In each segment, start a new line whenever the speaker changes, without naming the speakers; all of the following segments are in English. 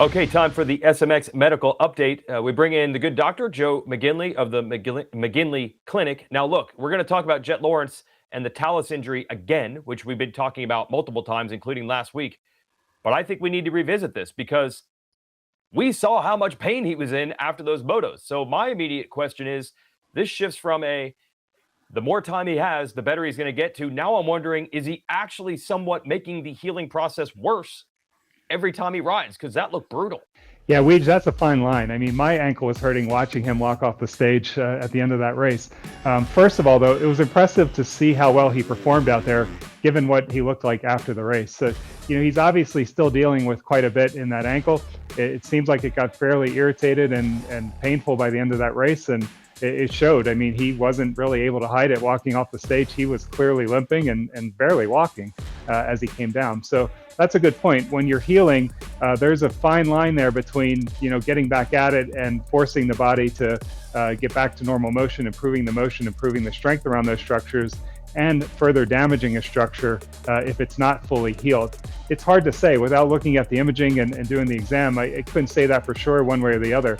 Okay, time for the SMX medical update. We bring in the good doctor, Joe McGinley of the McGinley Clinic. Now, look, we're going to talk about Jett Lawrence and the TALUS injury again, which we've been talking about multiple times, including last week. But I think we need to revisit this because we saw how much pain he was in after those motos. So my immediate question is, this shifts from the more time he has, the better he's going to get to. Now I'm wondering, is he actually somewhat making the healing process worse every time he rides? Because that looked brutal.
Yeah, Weege, that's a fine line. I mean, my ankle was hurting watching him walk off the stage at the end of that race. First of all, though, it was impressive to see how well he performed out there, given what he looked like after the race. So, he's obviously still dealing with quite a bit in that ankle. It seems like it got fairly irritated and painful by the end of that race, and it showed. I mean, he wasn't really able to hide it walking off the stage. He was clearly limping and barely walking as he came down. So that's a good point. When you're healing, there's a fine line there between, getting back at it and forcing the body to get back to normal motion, improving the strength around those structures, and further damaging a structure if it's not fully healed. It's hard to say without looking at the imaging and doing the exam. I couldn't say that for sure one way or the other.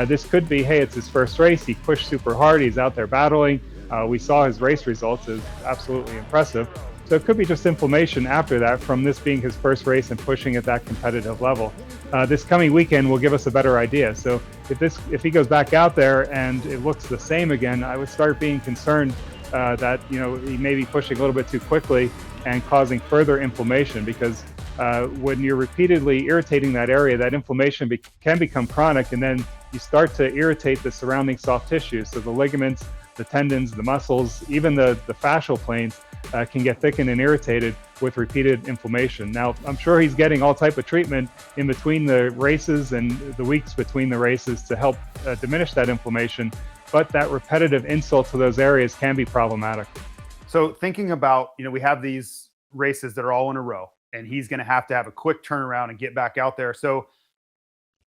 This could be, hey, it's his first race. He pushed super hard. He's out there battling. We saw his race results. It's absolutely impressive. So it could be just inflammation after that from this being his first race and pushing at that competitive level. This coming weekend will give us a better idea. So if he goes back out there and it looks the same again, I would start being concerned that he may be pushing a little bit too quickly and causing further inflammation, because when you're repeatedly irritating that area, that inflammation can become chronic, and then you start to irritate the surrounding soft tissues. So the ligaments, the tendons, the muscles, even the fascial planes can get thickened and irritated with repeated inflammation. Now, I'm sure he's getting all type of treatment in between the races and the weeks between the races to help diminish that inflammation, but that repetitive insult to those areas can be problematic.
So thinking about, we have these races that are all in a row, and he's going to have a quick turnaround and get back out there. So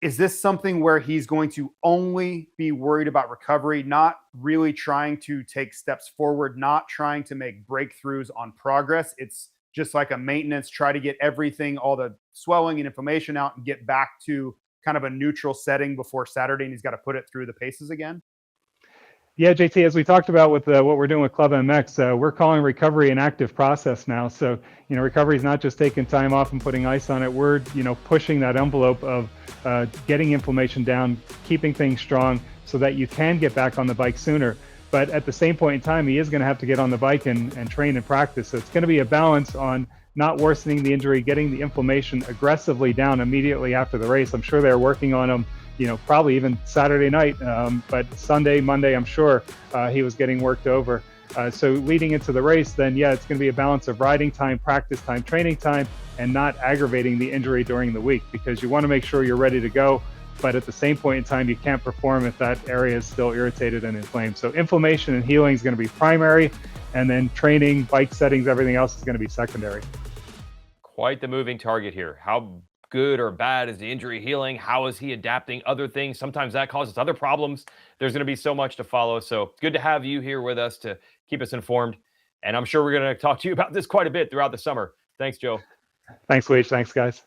is this something where he's going to only be worried about recovery, not really trying to take steps forward, not trying to make breakthroughs on progress? It's just like a maintenance, try to get everything, all the swelling and inflammation out and get back to kind of a neutral setting before Saturday, and he's got to put it through the paces again?
Yeah, JT, as we talked about with what we're doing with Club MX, we're calling recovery an active process now. So, recovery is not just taking time off and putting ice on it. We're, pushing that envelope of getting inflammation down, keeping things strong so that you can get back on the bike sooner. But at the same point in time, he is going to have to get on the bike and train and practice. So it's going to be a balance on not worsening the injury, getting the inflammation aggressively down immediately after the race. I'm sure they're working on him, probably even Saturday night, but Sunday, Monday, I'm sure he was getting worked over. So leading into the race, then, it's going to be a balance of riding time, practice time, training time, and not aggravating the injury during the week, because you want to make sure you're ready to go. But at the same point in time, you can't perform if that area is still irritated and inflamed. So inflammation and healing is going to be primary, and then training, bike settings, everything else is going to be secondary.
Quite the moving target here. How good or bad is the injury healing? How is he adapting other things? Sometimes that causes other problems. There's going to be so much to follow. So good to have you here with us to keep us informed. And I'm sure we're going to talk to you about this quite a bit throughout the summer. Thanks, Joe.
Thanks, Weege. Thanks, guys.